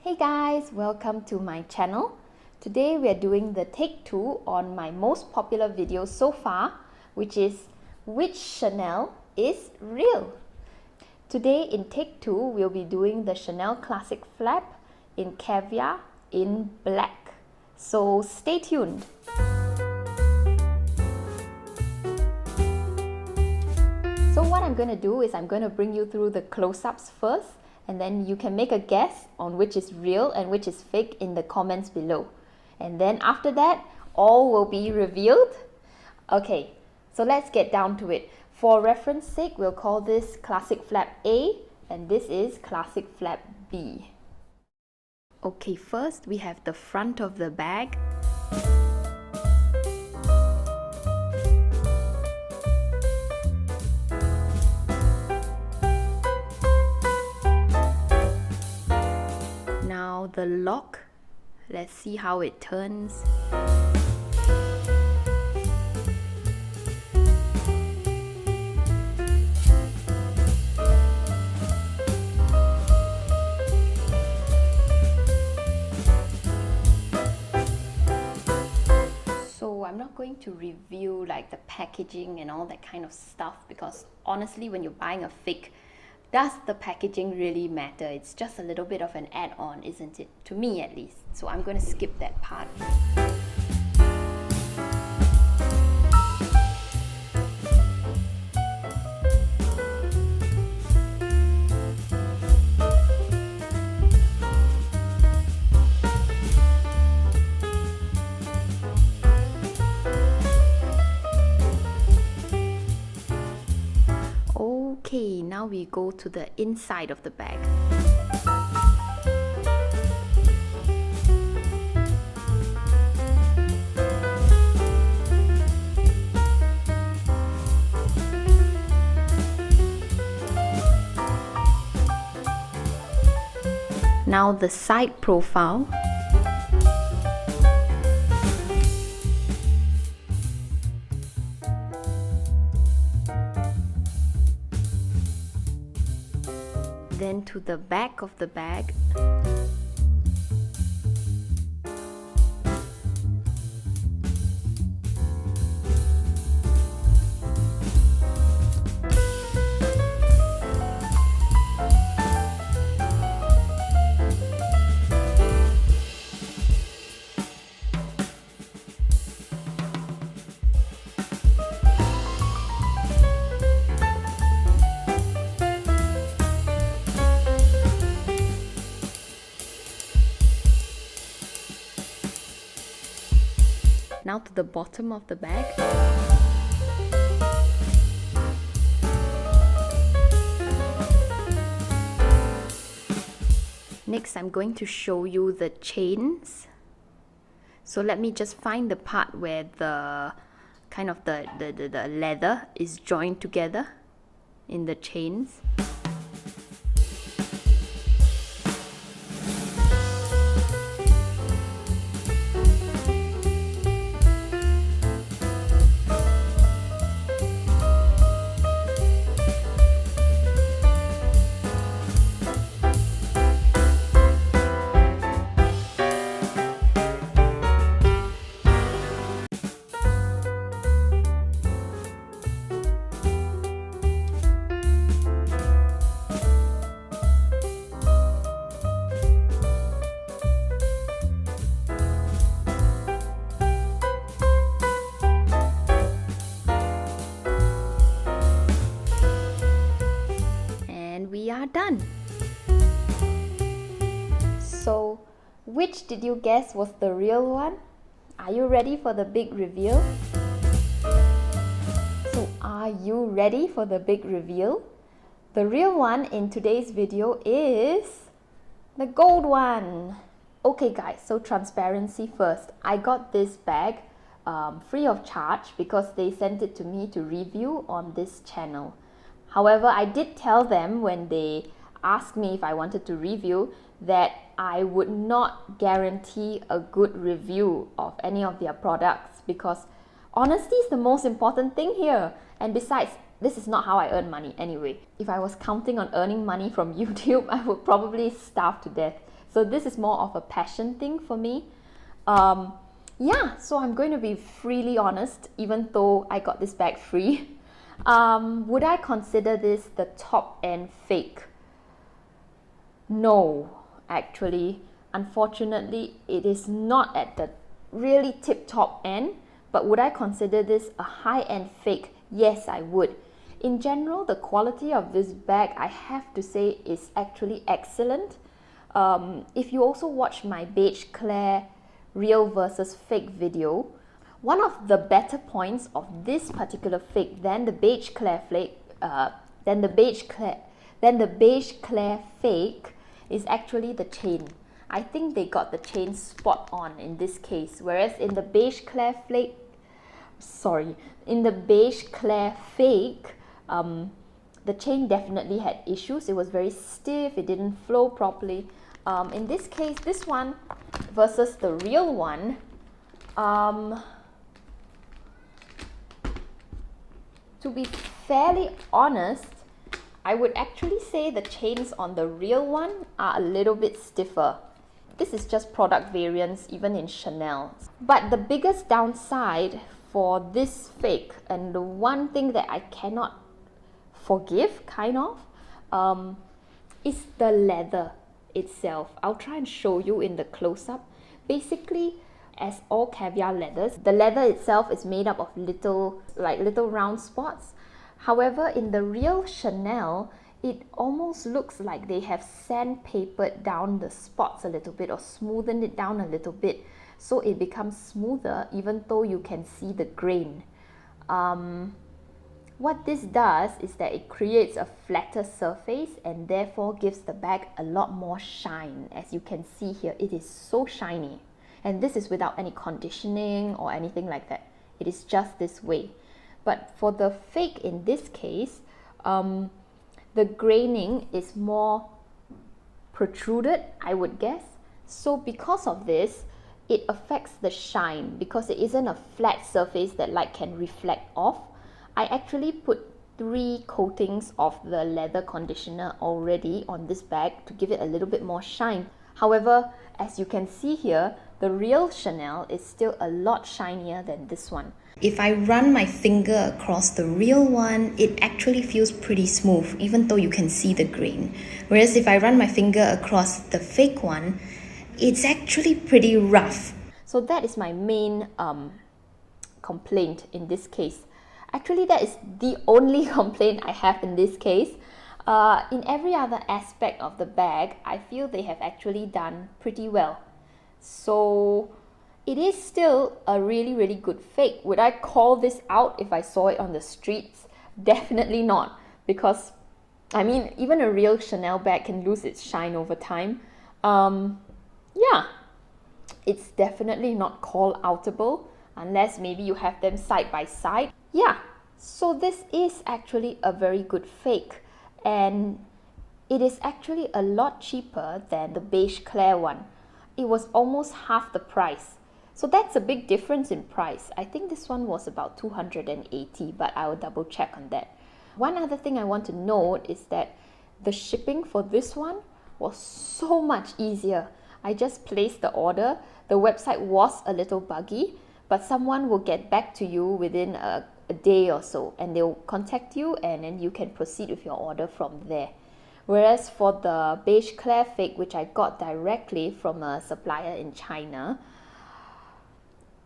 Hey guys, welcome to my channel. Today we are doing the take 2 on my most popular video so far, which is which Chanel is real. Today in take 2 we'll be doing the Chanel Classic Flap in Caviar in black. So stay tuned. So what I'm going to do is I'm going to bring you through the close-ups first, and then you can make a guess on which is real and which is fake in the comments below. And then after that, all will be revealed. Okay, so let's get down to it. For reference sake, we'll call this Classic Flap A and this is Classic Flap B. Okay, first we have the front of the bag. Now the lock, let's see how it turns. So I'm not going to review like the packaging and all that kind of stuff, because honestly when you're buying a fake, does the packaging really matter? It's just a little bit of an add-on, isn't it? To me at least. So I'm going to skip that part. Okay, now we go to the inside of the bag. Now the side profile. Then to the back of the bag. Now to the bottom of the bag. Next, I'm going to show you the chains. So let me just find the part where the kind of the leather is joined together in the chains. We are done. So, which did you guess was the real one? Are you ready for the big reveal? So, are you ready for the big reveal? The real one in today's video is the gold one. Okay guys, so transparency first. I got this bag free of charge because they sent it to me to review on this channel. However, I did tell them when they asked me if I wanted to review that I would not guarantee a good review of any of their products, because honesty is the most important thing here. And besides, this is not how I earn money anyway. If I was counting on earning money from YouTube, I would probably starve to death. So this is more of a passion thing for me. Yeah, so I'm going to be freely honest, even though I got this bag free. Would I consider this the top end fake? No, actually. Unfortunately, it is not at the really tip-top end. But would I consider this a high-end fake? Yes, I would. In general, the quality of this bag, I have to say, is actually excellent. If you also watch my beige Claire real versus fake video, one of the better points of this particular fake than the beige Claire fake, than the beige Claire fake is actually the chain. I think they got the chain spot on in this case, whereas in the beige Claire fake, in the beige Claire fake, the chain definitely had issues. It was very stiff, it didn't flow properly. In this case, this one versus the real one, to be fairly honest, I would actually say the chains on the real one are a little bit stiffer. This is just product variants, even in Chanel. But the biggest downside for this fake, and the one thing that I cannot forgive, kind of, is the leather itself. I'll try and show you in the close-up. Basically, as all Caviar leathers, the leather itself is made up of little round spots. However, in the real Chanel, it almost looks like they have sandpapered down the spots a little bit or smoothened it down a little bit, so it becomes smoother even though you can see the grain. What this does is that it creates a flatter surface and therefore gives the bag a lot more shine. As you can see here, it is so shiny. And this is without any conditioning or anything like that. It is just this way. But for the fake in this case, the graining is more protruded, I would guess. So because of this, it affects the shine because it isn't a flat surface that light can reflect off. I actually put 3 coatings of the leather conditioner already on this bag to give it a little bit more shine. However, as you can see here, the real Chanel is still a lot shinier than this one. If I run my finger across the real one, it actually feels pretty smooth, even though you can see the grain. Whereas if I run my finger across the fake one, it's actually pretty rough. So that is my main complaint in this case. Actually, that is the only complaint I have in this case. In every other aspect of the bag, I feel they have actually done pretty well. So it is still a really, really good fake. Would I call this out if I saw it on the streets? Definitely not. Because, I mean, even a real Chanel bag can lose its shine over time. Yeah, it's definitely not call outable unless maybe you have them side by side. Yeah, so this is actually a very good fake. And it is actually a lot cheaper than the beige Claire one. It was almost half the price. So that's a big difference in price. I think this one was about 280, but I will double check on that. One other thing I want to note is that the shipping for this one was so much easier. I just placed the order. The website was a little buggy, but someone will get back to you within a day or so, and they'll contact you, and then you can proceed with your order from there. Whereas for the beige Claire fake, which I got directly from a supplier in China,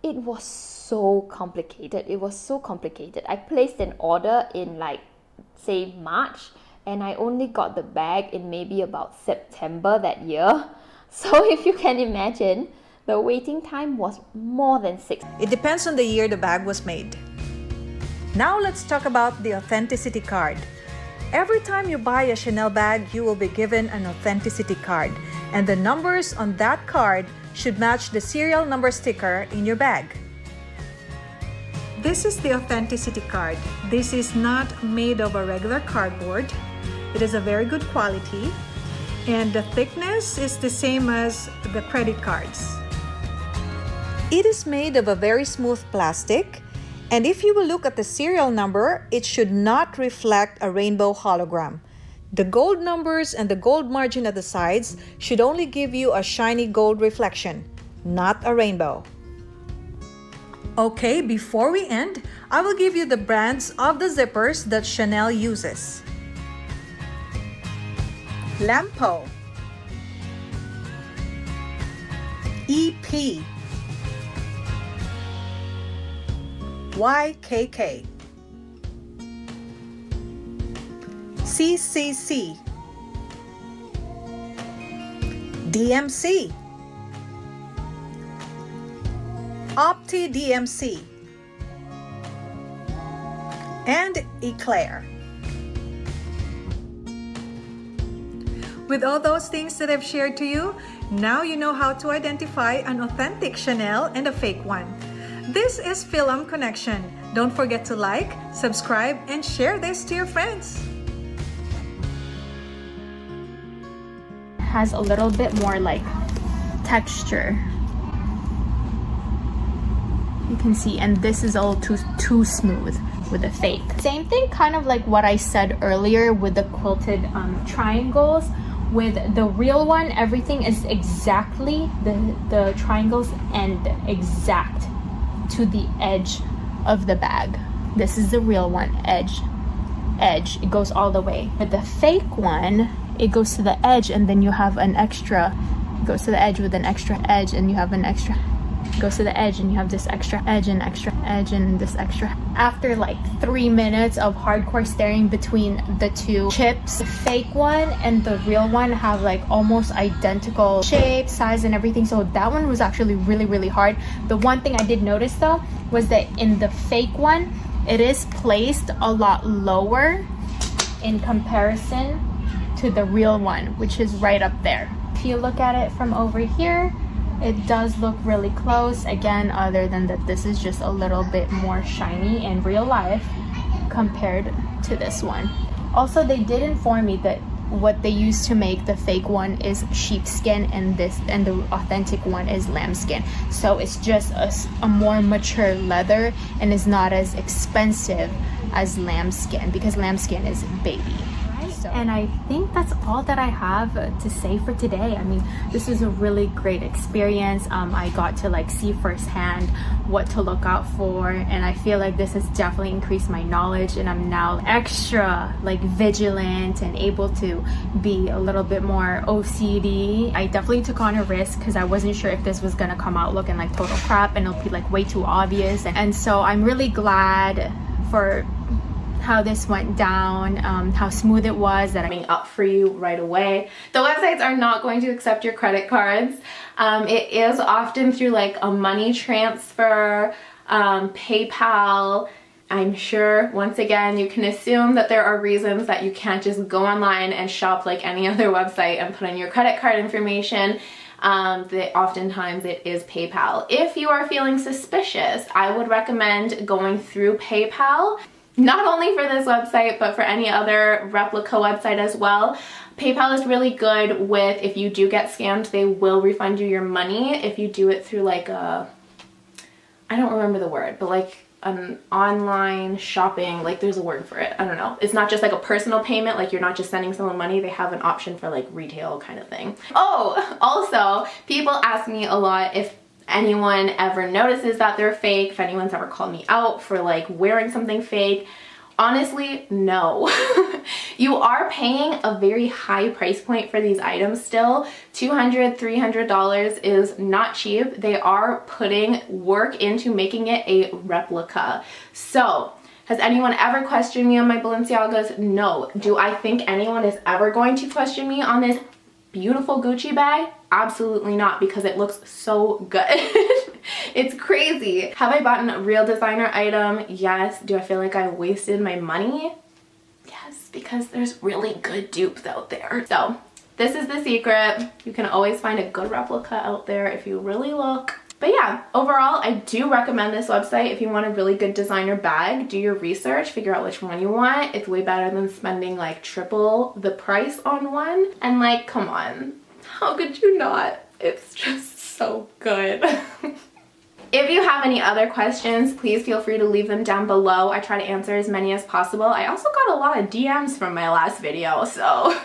it was so complicated. I placed an order in say March, and I only got the bag in maybe about September that year. So if you can imagine, the waiting time was more than 6. It depends on the year the bag was made. Now let's talk about the authenticity card. Every time you buy a Chanel bag, you will be given an authenticity card, and the numbers on that card should match the serial number sticker in your bag. This is the authenticity card. This is not made of a regular cardboard. It is a very good quality, and the thickness is the same as the credit cards. It is made of a very smooth plastic, and if you will look at the serial number, it should not reflect a rainbow hologram. The gold numbers and the gold margin at the sides should only give you a shiny gold reflection, not a rainbow. Okay, before we end, I will give you the brands of the zippers that Chanel uses. Lampo, EP, YKK, CCC, DMC, Opti DMC, and Eclair. With all those things that I've shared to you, now you know how to identify an authentic Chanel and a fake one. This is Film Connection. Don't forget to like, subscribe, and share this to your friends. Has a little bit more like texture. You can see, and this is all too smooth with the fake. Same thing kind of like what I said earlier with the quilted triangles. With the real one, everything is exactly the triangles end exact to the edge of the bag. This is the real one, edge, it goes all the way. With the fake one, it goes to the edge and then you have an extra, it goes to the edge with an extra edge and you have an extra, it goes to the edge and you have this extra edge and extra edge and this extra. After like 3 minutes of hardcore staring between the two chips, the fake one and the real one have like almost identical shape, size, and everything. So that one was actually really hard. The one thing I did notice though was that in the fake one, it is placed a lot lower in comparison to the real one, which is right up there. If you look at it from over here, it does look really close. Again, other than that, this is just a little bit more shiny in real life compared to this one. Also, they did inform me that what they use to make the fake one is sheepskin and the authentic one is lambskin. So it's just a more mature leather and is not as expensive as lambskin because lambskin is baby. And I think that's all that I have to say for today. I mean, this was a really great experience. I got to like see firsthand what to look out for, and I feel like this has definitely increased my knowledge, and I'm now extra like vigilant and able to be a little bit more OCD. I definitely took on a risk because I wasn't sure if this was gonna come out looking like total crap and it'll be like way too obvious, and so I'm really glad for how this went down, how smooth it was, that I'm up for you right away. The websites are not going to accept your credit cards. It is often through like a money transfer, PayPal. I'm sure, once again, you can assume that there are reasons that you can't just go online and shop like any other website and put in your credit card information. That oftentimes it is PayPal. If you are feeling suspicious, I would recommend going through PayPal. Not only for this website, but for any other replica website as well. PayPal is really good with, if you do get scammed, they will refund you your money. If you do it through like a, I don't remember the word, but like an online shopping, like there's a word for it. I don't know. It's not just like a personal payment, like you're not just sending someone money. They have an option for like retail kind of thing. Oh, also, people ask me a lot if anyone ever notices that they're fake, if anyone's ever called me out for like wearing something fake. Honestly, no. You are paying a very high price point for these items still. $200, $300 is not cheap. They are putting work into making it a replica. So, has anyone ever questioned me on my Balenciagas? No. Do I think anyone is ever going to question me on this beautiful Gucci bag? Absolutely not, because it looks so good. It's crazy. Have I bought a real designer item? Yes. Do I feel like I wasted my money? Yes, because there's really good dupes out there. So this is the secret. You can always find a good replica out there if you really look. But yeah, overall, I do recommend this website if you want a really good designer bag. Do your research, figure out which one you want. It's way better than spending like triple the price on one. And like, come on, how could you not? It's just so good. If you have any other questions, please feel free to leave them down below. I try to answer as many as possible. I also got a lot of DMs from my last video, so